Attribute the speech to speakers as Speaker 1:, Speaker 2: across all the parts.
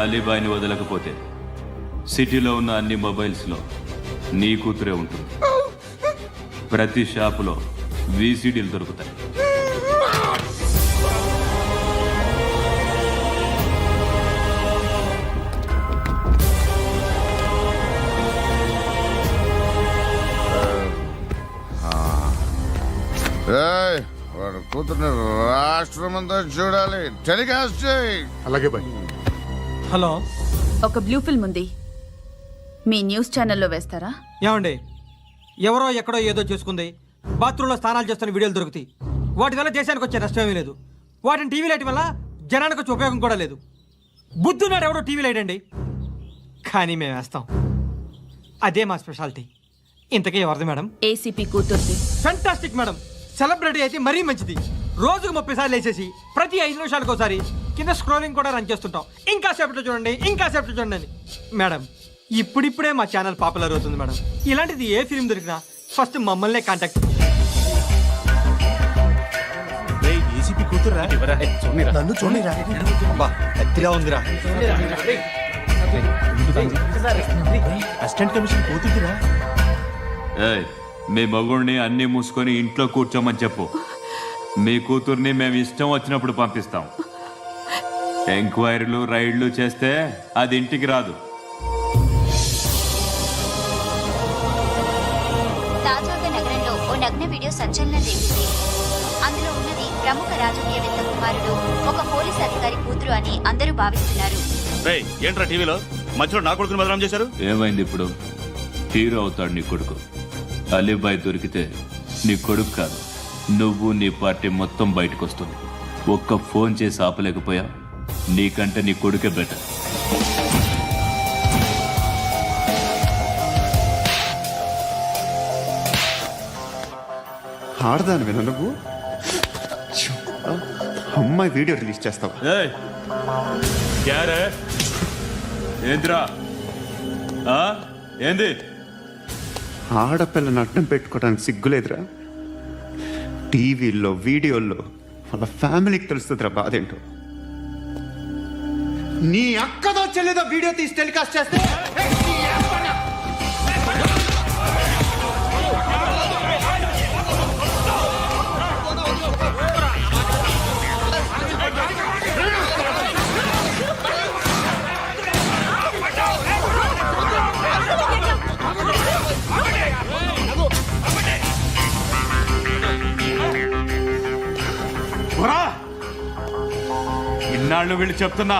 Speaker 1: అలీబాయిని వదలకపోతే సిటీలో ఉన్న అన్ని మొబైల్స్లో నీ కూతురే ఉంటుంది. ప్రతి షాపులో వీసీడీలు దొరుకుతాయి.
Speaker 2: వాడు కూతుర్ని రాష్ట్రమంతా చూడాలి. టెలికాస్ట్ చేయి.
Speaker 3: అలాగే బాయ్.
Speaker 4: హలో,
Speaker 5: ఒక బ్లూ ఫిల్మ్ ఉంది, మీ న్యూస్ ఛానల్లో వేస్తారా?
Speaker 4: ఏమండి, ఎవరో ఎక్కడో ఏదో చేసుకుంది, బాత్రూంలో స్నానాలు చేస్తున్న వీడియోలు దొరుకుతాయి. వాటి వల్ల దేశానికి వచ్చే నష్టమేమీ లేదు. వాటిని టీవీ లైట్ వల్ల జనానికి వచ్చే ఉపయోగం కూడా లేదు. బుద్ధున్నాడు ఎవడో టీవీ లైట్ అండి, కానీ మేము వేస్తాం. అదే మా స్పెషాలిటీ. ఇంతకీ ఎవరిది మేడం?
Speaker 5: ఏసీపీ కూతుర్ది.
Speaker 4: Fantastic madam. సెలబ్రిటీ అయితే మరీ మంచిది. రోజుకు 30 సార్లు వేసేసి ప్రతి 5 నిమిషాలకు ఒకసారి కింద స్క్రోలింగ్ కూడా రన్ చేస్తుంటాం. ఇంకా సేపట్లో చూడండి, ఇంకా సేపట్లో చూడండి అని. మేడం, ఇప్పుడిప్పుడే మా ఛానల్ పాపులర్ అవుతుంది మేడం. ఇలాంటిది ఏ ఫిల్మ్ దొరికినా ఫస్ట్ మమ్మల్నే కాంటాక్ట్.
Speaker 3: ఏసీపీ కూతురా? నన్ను చూడరా,
Speaker 4: ఎత్తిగా ఉందిరా.
Speaker 3: అసిస్టెంట్ కమిషన్ కూతురా?
Speaker 1: ఏయ్, మీ మగుడిని అన్నీ మూసుకొని ఇంట్లో కూర్చోమని చెప్పు. మీ కూతుర్ని మేము ఇష్టం వచ్చినప్పుడు పంపిస్తాం. ఎంక్వైరీలు రైడ్లు చేస్తే అది ఇంటికి రాదు.
Speaker 6: తాజాగా నగరంలో ఓ నగ్న వీడియో సంచలనం రేపింది. అందులో ఉన్నది ప్రముఖ రాజకీయవేత్త కుమారుడు, ఒక పోలీస్ అధికారి కూతురు అని అందరూ భావిస్తున్నారు.
Speaker 7: ఏంట్రా టీవీలో మధ్యలో నా కొడుకుని బదనాం చేశారు?
Speaker 1: ఏమైంది ఇప్పుడు? హీరో అవుతాడు నీ కొడుకు. అలీబాయ్ దొరికితే నీ కొడుకు కాదు, నువ్వు నీ పార్టీ మొత్తం బయటకు వస్తుంది. ఒక్క ఫోన్ చేసి ఆపలేకపోయా, నీకంటే నీ కొడుకే బెటర్.
Speaker 8: ఆడదాను విన నువ్వు. అమ్మాయి వీడియో రిలీజ్ చేస్తావా?
Speaker 1: ఏంద్రా ఏంది?
Speaker 8: ఆడపిల్లని అడ్డం పెట్టుకోవడానికి సిగ్గులేదురా? టీవీల్లో వీడియోల్లో వాళ్ళ ఫ్యామిలీకి తెలుస్తుందిరా బాధేంటో. నీ అక్కదో చెల్లిదో వీడియో తీసి టెలికాస్ట్ చేస్తే
Speaker 1: ఇన్నాళ్ళు వీళ్ళు చెప్తున్నా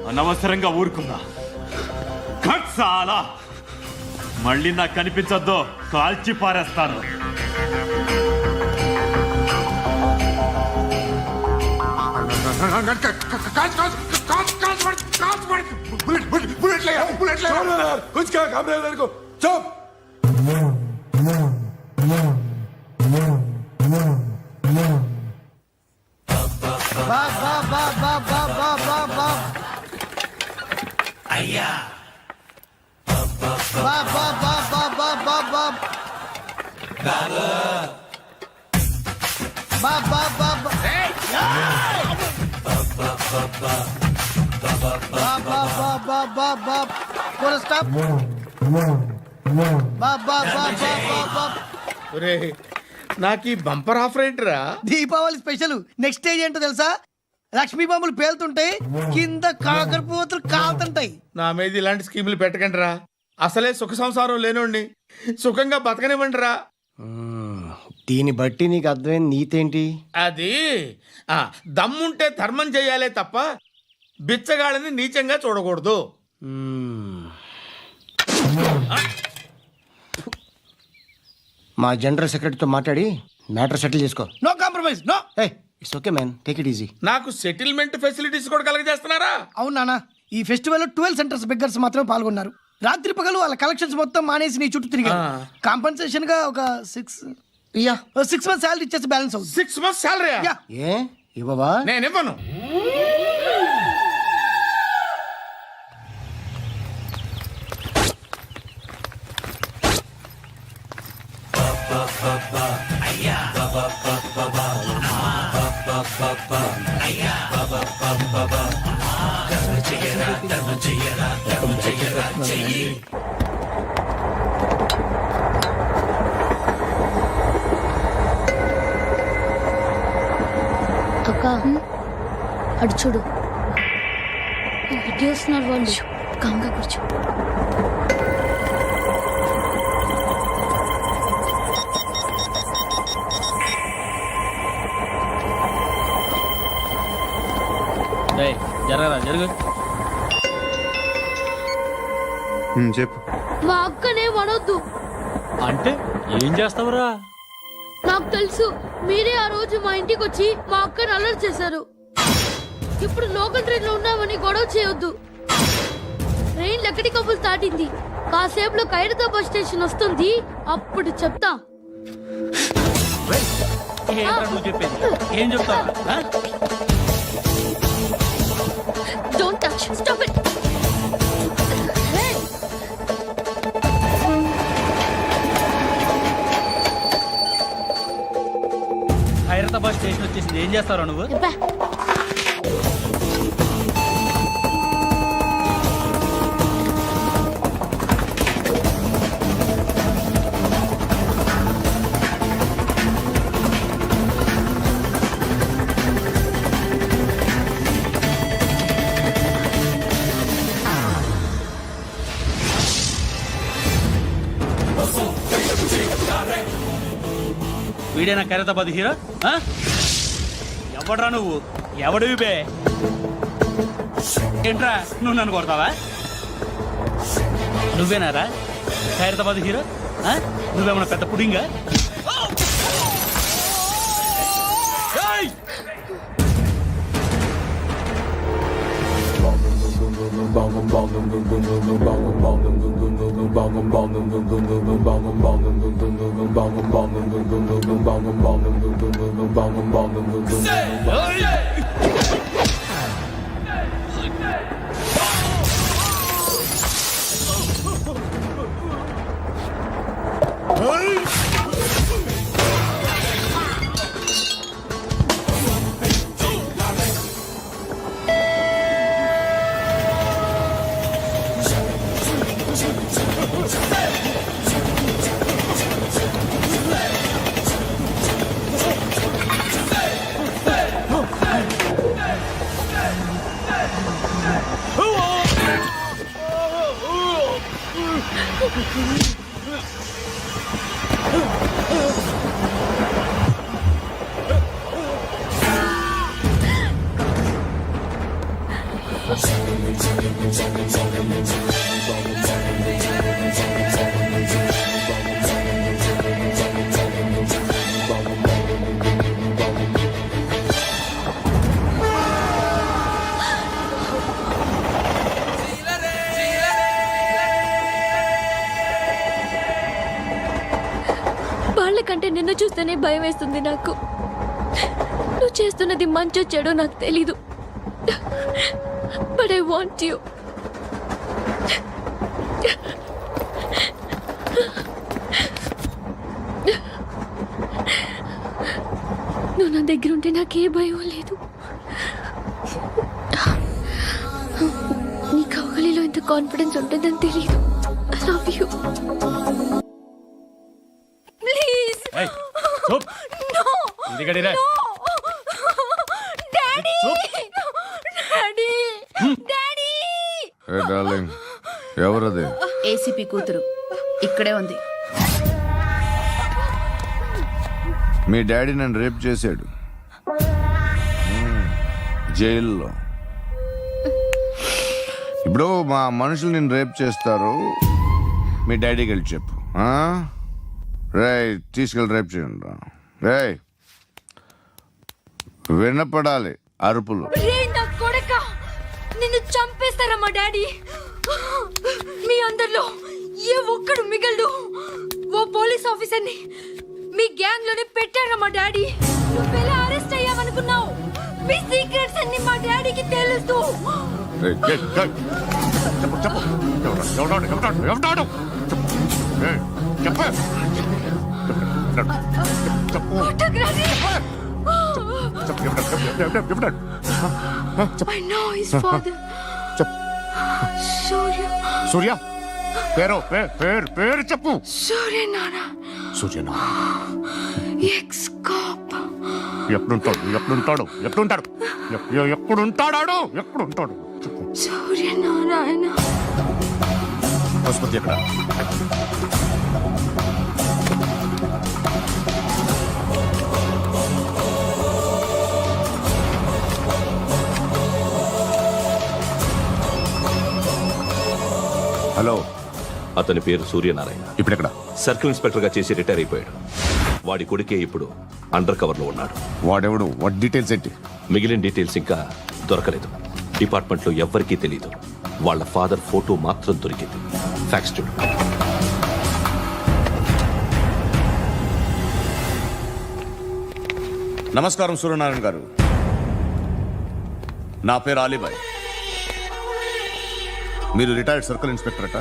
Speaker 1: అనవసరంగా ఊరుకుందా. చాలా మళ్ళీ నాకు కనిపించొద్దు, కాల్చి పారేస్తాను.
Speaker 9: అయ్యా
Speaker 2: నాకు ఈ బంపర్ ఆఫర్ ఏంటిరా?
Speaker 9: దీపావళి స్పెషల్. నెక్స్ట్ స్టేజ్ ఏంటో తెలుసా? లక్ష్మీ బాంబులు పేలుతుంటాయి, కింద కాకరపువ్వతులు కాలుతుంటాయి.
Speaker 2: నా మీద ఇలాంటి స్కీములు పెట్టకండి రా. అసలే సుఖ సంసారం లేనోడిని సుఖంగా బతకనివ్వండి రా.
Speaker 9: దీన్ని బట్టి నీకు అర్థమైన నీతేంటి?
Speaker 2: అది దమ్ముంటే ధర్మం చెయ్యాలే తప్ప బిచ్చగాళ్ళని నీచంగా చూడకూడదు.
Speaker 9: మా జనరల్ సెక్రటరీతో మాట్లాడి మ్యాటర్ సెటిల్ చేసుకో. No compromise, no. It's okay man, take it easy.
Speaker 2: నాకు సెటిల్మెంట్ ఫెసిలిటీస్ కూడా కలగజేస్తున్నారా?
Speaker 9: అవును నాన్న, ఈ ఫెస్టివల్ 12 సెంటర్స్ బెగ్గర్స్ మాత్రమే పాల్గొన్నారు. రాత్రి పగలు వాళ్ళ కలెక్షన్స్ మొత్తం మానేసి నీ చుట్టూ తిరిగారు. కాంపన్సేషన్ గా ఒక 6 మంత్స్ శాలరీ ఇచ్చేసి బ్యాలెన్స్ అవుతుంది.
Speaker 2: 6 months శాలరీ?
Speaker 9: ఏ ఇవ్వవా?
Speaker 2: నేను ఇవ్వను.
Speaker 9: అయ్యా
Speaker 10: అక్క అటు చూడు ఇటు వస్తున్నారు వాళ్ళు.
Speaker 5: కాంగా కూర్చో.
Speaker 4: జరగరా జరుగు.
Speaker 8: చెప్పు.
Speaker 10: మా అక్కనే వడొద్దు.
Speaker 4: అంటే ఏం చేస్తావురా?
Speaker 10: నాకు తెలుసు మీరే ఆ రోజు మా ఇంటికి వచ్చి మా అక్కని అల్లరి చేశారు. ఇప్పుడు లోకల్ ట్రైన్ లో ఉన్నామని గొడవ చేయొద్దు. ట్రైన్ లక్కడి కప్పులు దాటింది. కాసేపులో ఖైరతాబాద్ స్టేషన్ వస్తుంది. అప్పుడు చెప్తా.
Speaker 4: నువ్వు చెప్పేది ఏం చెప్తావు?
Speaker 10: Don't touch. Stop it.
Speaker 4: Hyderabad station వచ్చేసింది. ఏం చేస్తారా నువ్వు? వీడేనా ఖైరతాబాద్ హీరో? ఎవడ్రా నువ్వు? ఎవడివి బే? ఏంట్రా నువ్వు నన్ను కొడతావా? నువ్వేనారా ఖైరతాబాద్ హీరో? నువ్వేమన్నా పెద్ద పుడింగా?
Speaker 10: వాళ్ళకంటే నిన్ను చూస్తేనే భయం వేస్తుంది నాకు. నువ్వు చేస్తున్నది మంచో చెడో నాకు తెలీదు. But I want you. నువ్వు నా దగ్గర ఉంటే నాకే భయం లేదు. నీ కౌగలిలో ఇంత కాన్ఫిడెన్స్ ఉంటుందని తెలీదు. I love you.
Speaker 8: ఎవరది?
Speaker 5: ఏసీపీ కూతురు ఇక్కడే ఉంది.
Speaker 8: మీ డాడీ నన్ను రేప్ చేశాడు జైల్లో. ఇప్పుడు మా మనుషులు నేను రేప్ చేస్తారు. మీ డాడీకి వెళ్ళి చెప్పు. రేయ్ తీసుకెళ్ళి రేప్ చేయండి. రేయ్ వినపడాలి అరుపులు.
Speaker 10: నిన్ను చంపేస్తారా మా డాడీ? మీ అందరిలో ఏ ఒక్కడు మిగలడు. ఓ పోలీస్ ఆఫీసర్ని మీ గ్యాంగ్ లోనే పెట్టారా మా డాడీ? నువ్వెలా అరెస్ట్ అయ్యావనుకున్నావు? మీ సీక్రెట్స్ అన్ని మా డాడీకి తెలుసు.
Speaker 8: చెప్పు.
Speaker 10: I know his father. Surya.
Speaker 8: సూర్య పేరు పేరు చెప్పు.
Speaker 10: Surya Nara.
Speaker 8: సూర్యనారాయణ
Speaker 10: Ex-cop.
Speaker 8: ఎప్పుడుంటాడు చెప్పు.
Speaker 10: Surya Narayana.
Speaker 8: ఆసుపత్రి ఎక్కడ? హలో,
Speaker 11: అతని పేరు సూర్యనారాయణ.
Speaker 8: ఇప్పుడు ఎక్కడ?
Speaker 11: సర్కిల్ ఇన్స్పెక్టర్ గా చేసి రిటైర్ అయిపోయాడు. వాడి కొడుకే ఇప్పుడు అండర్ కవర్ లో ఉన్నాడు.
Speaker 8: వాడెవడు? వాట్ డీటెయిల్స్ ఏంటి?
Speaker 11: మిగిలిన డీటెయిల్స్ ఇంకా దొరకలేదు. డిపార్ట్మెంట్ లో ఎవ్వరికీ తెలియదు. వాళ్ళ ఫాదర్ ఫోటో మాత్రం దొరికింది. ఫ్యాక్స్ చూడు.
Speaker 8: నమస్కారం సూర్యనారాయణ గారు. నా పేరు అలీబాయ్. మీరు రిటైర్డ్ సర్కిల్ ఇన్స్పెక్టర్ అట,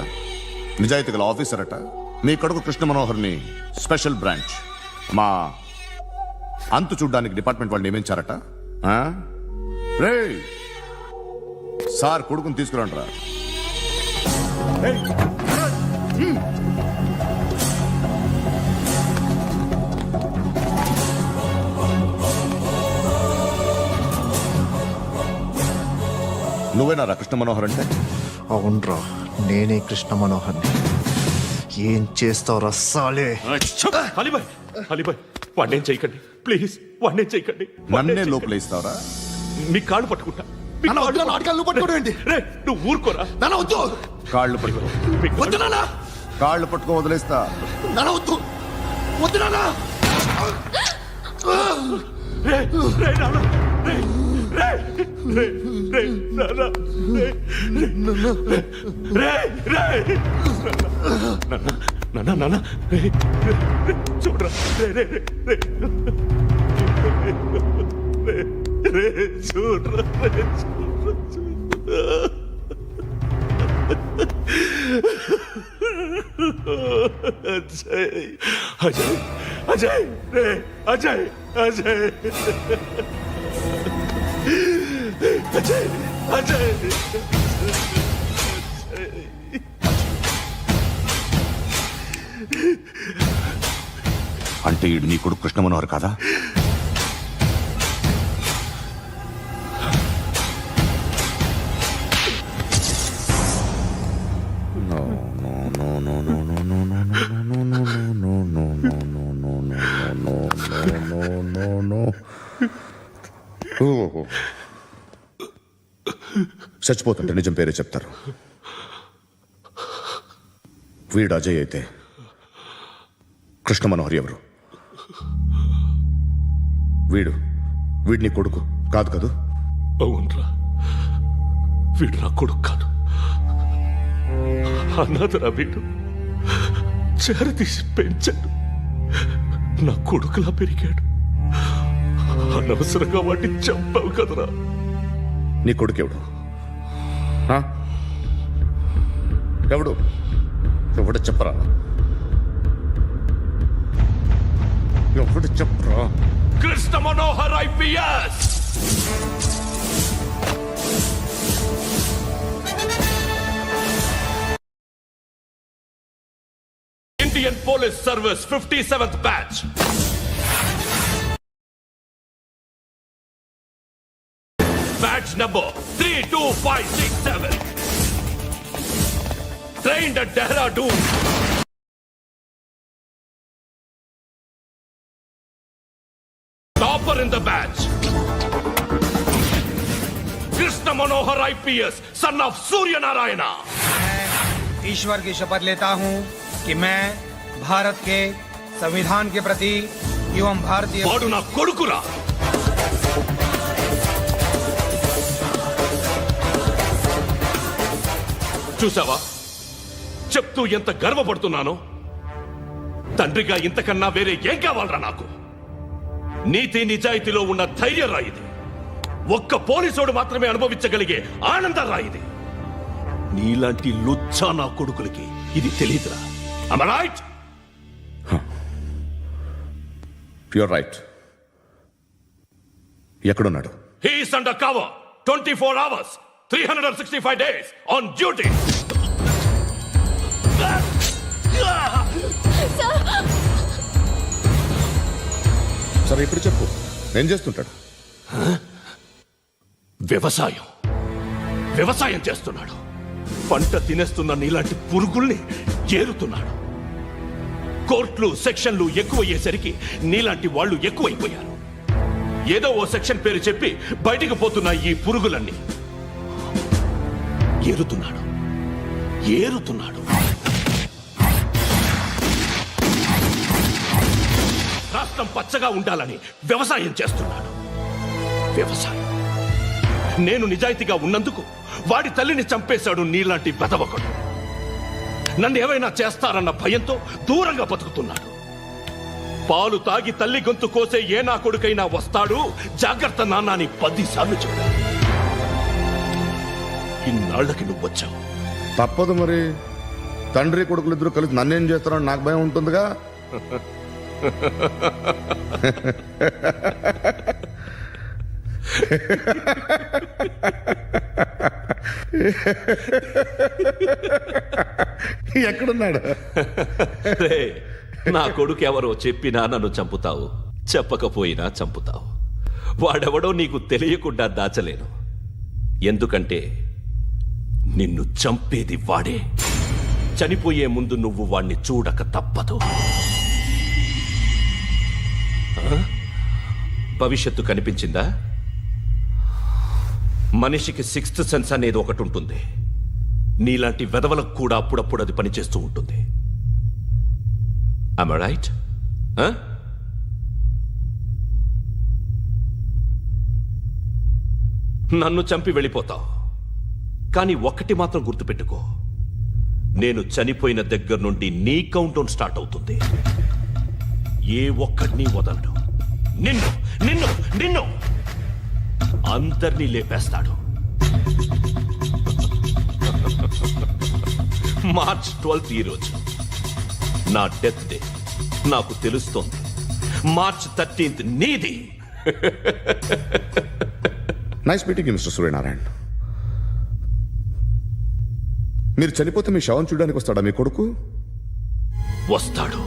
Speaker 8: నిజాయితీ గల ఆఫీసర్ అట. మీ కొడుకు కృష్ణ మనోహర్ని స్పెషల్ బ్రాంచ్ మా అంతు చూడ్డానికి డిపార్ట్మెంట్ వాళ్ళు నియమించారట. రే సార్, కొడుకుని తీసుకురండిరా. నువ్వేనారా కృష్ణ మనోహర్ అంటే?
Speaker 3: అవునరా, నేనే కృష్ణ మనోహర్ని. ఏం చేస్తావు రస్సాలే?
Speaker 11: అలీబాయ్ వాడినేం చేయకండి ప్లీజ్, వాడినేం చేయకండి.
Speaker 8: నన్నే లోపల ఇస్తావరా?
Speaker 11: మీ కాళ్ళు పట్టుకుంటా. నువ్వు ఊరుకోరా.
Speaker 8: కాళ్ళు పట్టుకో. కాళ్ళు పట్టుకో వదిలేస్తా.
Speaker 11: చూడరా అజయ్ అజయ్ అజయ్ అజయ్ అజయ్ అజయ్ అజయ్
Speaker 8: అంటే ఈడు నీ కొడుకు కృష్ణ మనోహర్ కాదా? చచ్చిపోతుంటే నిజం పేరే చెప్తారు. వీడు అజయ్ అయితే కృష్ణ మనోహర్ ఎవరు? వీడిని కొడుకు కాదు కదూ?
Speaker 11: అవునరా, వీడు నా కొడుకు కాదు. అన్నదరా వీడు. చేరతీసి పెంచాడు. నా కొడుకులా పెరిగాడు. అనవసరంగా వాటిని చంపావు కదరా.
Speaker 8: నీ కొడుకు ఎవడు? ఎవడు చెప్పరా? ఎవడు చెప్పరా?
Speaker 11: Krishna Manohar IPS. Indian Police Service 57th batch. Batch number 32567. Trained at Dehradun. Topper in the batch. Krishna Manohar IPS, son of Surya Narayana.
Speaker 4: ईश्वर की शपथ लेता हूँ कि मैं भारत के संविधान के प्रति एवं भारतीय
Speaker 11: వాడు నా కొడుకురా. చూసావా చెప్తూ ఎంత గర్వపడుతున్నానో. తండ్రిగా ఇంతకన్నా వేరే ఏం కావాలరా నాకు? నీతి నిజాయితీలో ఉన్న ధైర్యం రాయిది. ఒక్క పోలీసోడు మాత్రమే అనుభవించగలిగే ఆనందం రాయిది. నీలాంటి లుచ్చా నా కొడుకులకి ఇది తెలియదురా. Am I right?
Speaker 8: You're right. ఎక్కడున్నాడు?
Speaker 11: He is under cover. 24 hours, 365 days on duty.
Speaker 8: సరే ఇప్పుడు చెప్పు ఏం చేస్తుంటాడు?
Speaker 11: వ్యవసాయం చేస్తున్నాడు. పంట తినేస్తున్న నీలాంటి పురుగుల్ని ఏరుతున్నాడు. కోర్టులు సెక్షన్లు ఎక్కువయ్యేసరికి నీలాంటి వాళ్ళు ఎక్కువైపోయారు. ఏదో ఓ సెక్షన్ పేరు చెప్పి బయటికి పోతున్న ఈ పురుగులన్నీ ఏరుతున్నాడు. రాష్ట్రం పచ్చగా ఉండాలని వ్యవసాయం చేస్తున్నాడు. నేను నిజాయితీగా ఉన్నందుకు వాడి తల్లిని చంపేశాడు నీలాంటి వెధవకుడు. నన్ను ఏమైనా చేస్తారన్న భయంతో దూరంగా బతుకుతున్నాడు. పాలు తాగి తల్లి గొంతు కోసే ఏ నా కొడుకైనా వస్తాడు, జాగ్రత్త నాన్న అని 10 సార్లు చెప్పాడు. ఇన్నాళ్లకి నువ్వు వచ్చావు.
Speaker 8: తప్పదు మరి, తండ్రి కొడుకులు ఇద్దరు కలిసి నన్నేం చేస్తారని నాకు భయం ఉంటుందిగా. ఎక్కడున్నాడు?
Speaker 11: నా కొడుకు ఎవరో చెప్పినా నన్ను చంపుతావు, చెప్పకపోయినా చంపుతావు. వాడెవడో నీకు తెలియకుండా దాచలేను. ఎందుకంటే నిన్ను చంపేది వాడే. చనిపోయే ముందు నువ్వు వాణ్ణి చూడక తప్పదు. భవిష్యత్తు కనిపించిందా? మనిషికి 6th సెన్స్ అనేది ఒకటి ఉంటుంది. నీలాంటి వెధవలకు కూడా అప్పుడప్పుడు అది పనిచేస్తూ ఉంటుంది. Am I right? నన్ను చంపి వెళ్ళిపోతావు. కానీ ఒక్కటి మాత్రం గుర్తుపెట్టుకో, నేను చనిపోయిన దగ్గర నుండి నీ కౌంటౌన్ స్టార్ట్ అవుతుంది. ఏ ఒక్కడిని వదలడు. నిన్ను నిన్ను నిన్ను అందరినీ లేపేస్తాడు. మార్చ్ 12th ఈ రోజు నా డెత్ డే. నాకు తెలుస్తోంది. మార్చ్ 13th నీది.
Speaker 8: Nice meeting mister Suryanarayana. మీరు చనిపోతే మీ శవం చూడడానికి వస్తాడా మీ కొడుకు?
Speaker 11: వస్తాడు.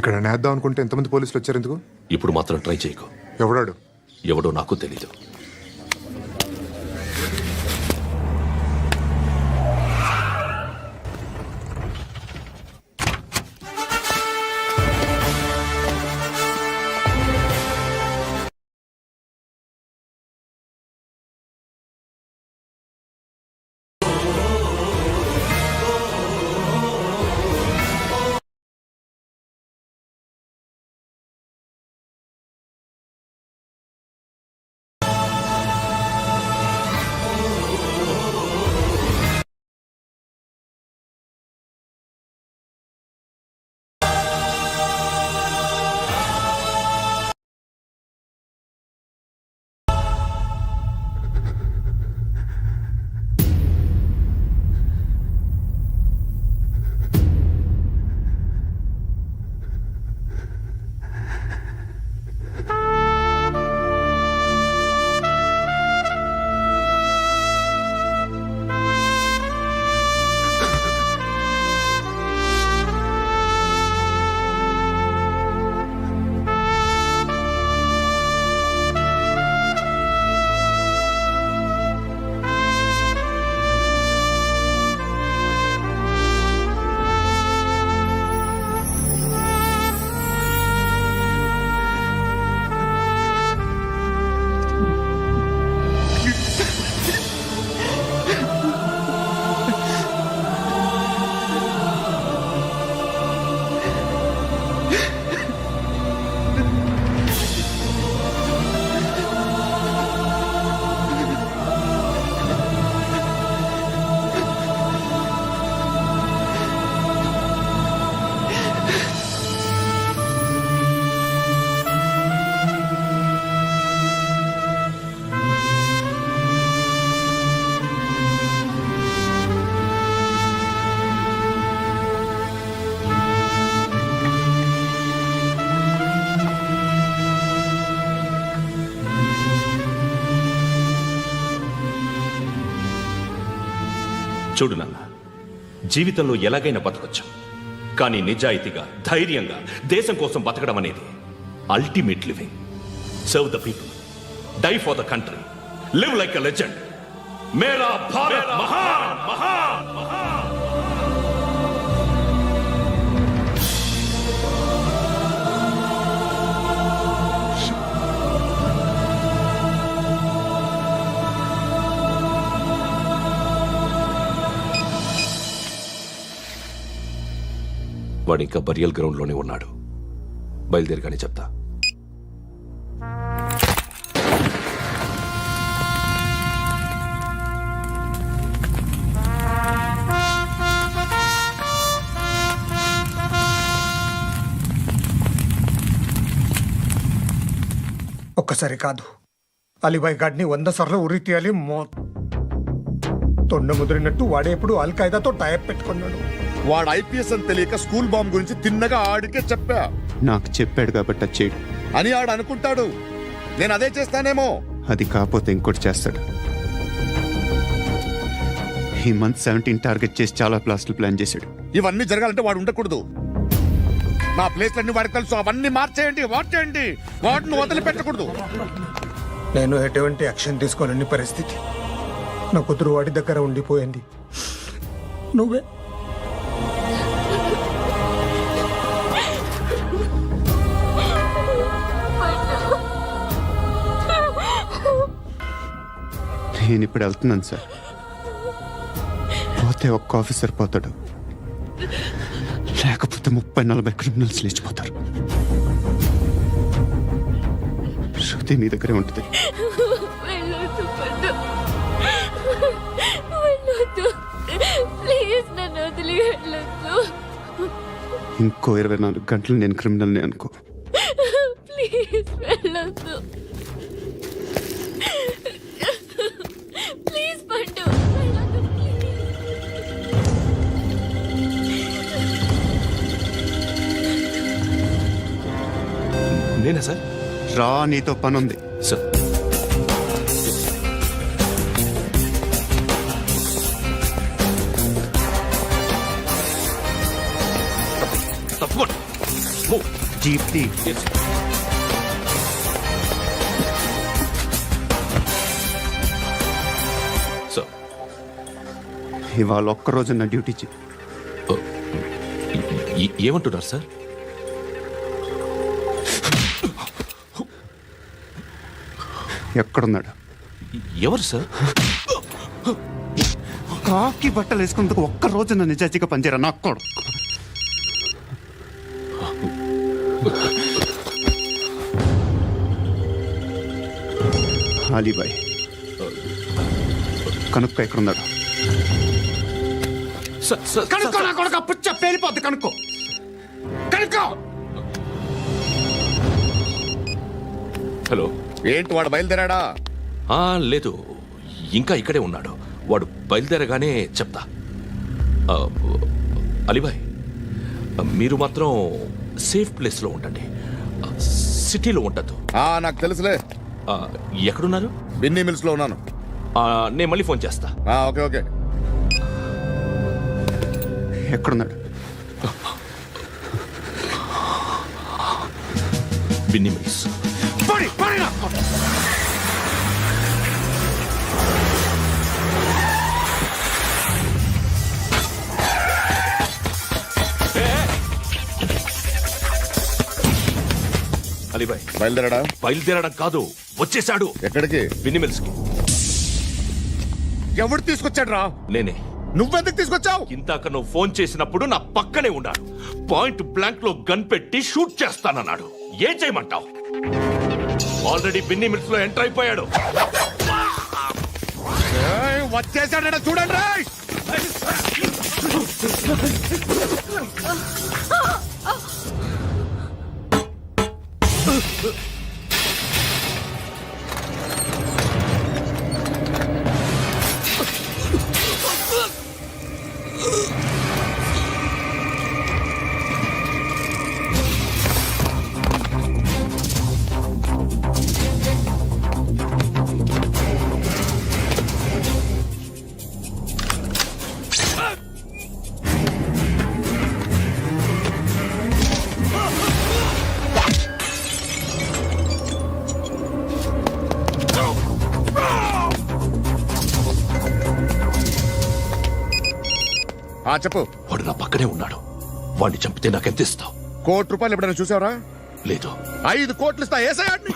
Speaker 12: ఇక్కడ నేద్దాం అనుకుంటే ఎంతమంది పోలీసులు వచ్చారు ఎందుకు?
Speaker 11: ఇప్పుడు మాత్రం ట్రై చేయకు.
Speaker 12: ఎవడాడు?
Speaker 11: ఎవడో నాకు తెలీదు. చూడు నాన్న, జీవితంలో ఎలాగైనా బతకొచ్చు, కానీ నిజాయితీగా ధైర్యంగా దేశం కోసం బతకడం అనేది ultimate living. Serve the people, die for the country, live like a legend. మేరా భారత్ మహాన్ మహాన్ మహాన్. వాడు ఇంకా బరియల్ గ్రౌండ్లోనే ఉన్నాడు. బయలుదేరగానే చెప్తా.
Speaker 3: ఒక్కసారి కాదు, అలీబాయ్ గాడిని 100 సార్లు ఉరి తీయాలి. తొండ ముదిరినట్టు వాడే ఎప్పుడు అల్ ఖైదాతో టైప్ పెట్టుకున్నాడు.
Speaker 8: వాడు ఐపీఎస్ అని తెలియక స్కూల్ బాంబ్ గురించి తిన్నగా ఆడికే చెప్పా.
Speaker 13: నాకు చెప్పాడు కాబట్టి అది చేయడు
Speaker 8: అని ఆడు అనుకుంటాడు. నేను అదే చేస్తానేమో.
Speaker 13: అది కాకపోతే ఇంకోటి చేస్తాడు. ఈ మంత్ 17 టార్గెట్ చేసి చాలా ప్లాస్టులు ప్లాన్ చేశాడు.
Speaker 8: ఇవన్నీ జరగాలంటే వాడు ఉండకూడదు. నా ప్లేస్లన్నీ వాడికి తెలుసు. అవన్నీ మార్చేయండి, మార్చేయండి. వాటిని వదిలిపెట్టకూడదు.
Speaker 3: నేను ఎటువంటి యాక్షన్ తీసుకోలేని పరిస్థితి. నా కూతురు వాడి దగ్గర ఉండిపోయింది. నువ్వే
Speaker 13: నేను ఇప్పుడు వెళ్తున్నాను సార్. పోతే ఒక్క ఆఫీసర్ పోతాడు, లేకపోతే 30-40 క్రిమినల్స్ లేచిపోతారు. శృతి నీ దగ్గరే ఉంటుంది.
Speaker 10: వెళ్ళొద్దు పండు, వెళ్ళొద్దు ప్లీజ్, నన్ను వదిలి వెళ్ళొద్దు.
Speaker 13: ఇంకో 24 గంటలు నేను క్రిమినల్ని అనుకో.
Speaker 10: ప్లీజ్ వెళ్ళొద్దు, ప్లీజ్ పండు వెళ్ళొద్దు, ప్లీజ్.
Speaker 11: నేనా సార్?
Speaker 13: రా, నీతో పని ఉంది.
Speaker 11: సార్, తప్పకుండా.
Speaker 13: జీప్తి
Speaker 11: సార్,
Speaker 13: ఇవాళ ఒక్కరోజు నా డ్యూటీ చేయి.
Speaker 11: ఏమంటున్నారు సార్?
Speaker 13: ఎక్కడున్నాడు?
Speaker 11: ఎవరు సార్?
Speaker 13: కాకి బట్టలు వేసుకున్నందుకు ఒక్కరోజు నా నిజాయితీగా పనిచేయరా నా కొడుకు. అలీబాయ్ కనుక్కో, ఎక్కడున్నాడు? కనుక్కో నా కొడుకు. పుచ్చ పేలిపోద్ది. కనుక్కో, కనుక్కో.
Speaker 11: హలో,
Speaker 8: ఏంటి వాడు బయలుదేరాడా?
Speaker 11: లేదు, ఇంకా ఇక్కడే ఉన్నాడు. వాడు బయలుదేరగానే చెప్తా. అలీబాయ్, మీరు మాత్రం సేఫ్ ప్లేస్లో ఉండండి, సిటీలో ఉండద్దు.
Speaker 8: నాకు తెలుసులే.
Speaker 11: ఎక్కడున్నారు?
Speaker 8: బిన్నీ మిల్స్ లో ఉన్నాను.
Speaker 11: నేను మళ్ళీ ఫోన్ చేస్తా.
Speaker 8: Okay okay.
Speaker 13: ఎక్కడున్నాడు?
Speaker 11: బిన్నీ మిల్స్. అలీబాయ్
Speaker 8: బయలుదేరాడా?
Speaker 11: బయలుదేరడం కాదు, వచ్చేసాడు.
Speaker 8: ఎక్కడికి?
Speaker 11: బిన్నీ మిల్స్ కి.
Speaker 8: ఎవడు తీసుకొచ్చాడు రా?
Speaker 11: నేనే.
Speaker 8: నువ్వెందుకు తీసుకొచ్చావు?
Speaker 11: ఇందాక నువ్వు ఫోన్ చేసినప్పుడు నా పక్కనే ఉన్నాడు. పాయింట్ బ్లాంక్ లో గన్ పెట్టి షూట్ చేస్తానన్నాడు. ఏం చేయమంటావు? ఆల్రెడీ బిన్నీ మిల్స్ లో ఎంటర్ అయిపోయాడు.
Speaker 8: వచ్చేసాడ చూడండి రా. చెప్పు.
Speaker 11: వాడు నా పక్కనే ఉన్నాడు. వాడిని చంపితే నాకెంత ఇస్తావు?
Speaker 8: ₹1,00,00,000 ఎప్పుడైనా చూసావరా?
Speaker 11: లేదు.
Speaker 8: 5 కోట్లు ఇస్తా. ఏసయాడిని.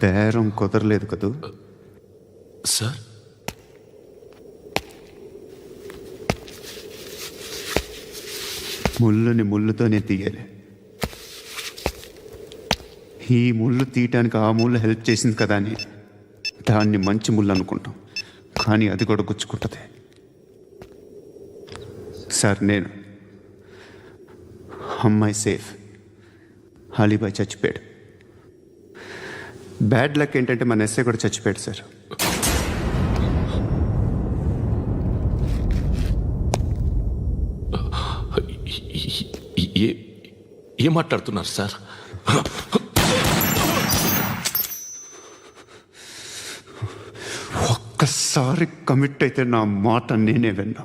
Speaker 12: బేరం కుదరలేదు కదూ?
Speaker 11: సార్
Speaker 12: ముళ్ళుని ముళ్ళుతోనే తీయాలి. ఈ ముళ్ళు తీయటానికి ఆ ముళ్ళు హెల్ప్ చేసింది కదా అని దాన్ని మంచి ముళ్ళు అనుకుంటాం, కానీ అది కూడా గుచ్చుకుంటుంది. సార్, నేను అమ్మాయి సేఫ్, అలీబాయ్ చచ్చిపోయాడు. బ్యాడ్ లక్ ఏంటంటే మన ఎస్ఐ కూడా చచ్చిపోయాడు సార్.
Speaker 11: ఏం మాట్లాడుతున్నారు సార్?
Speaker 12: ఒక్కసారి కమిట్ అయితే నా మాట నేనే విన్నా.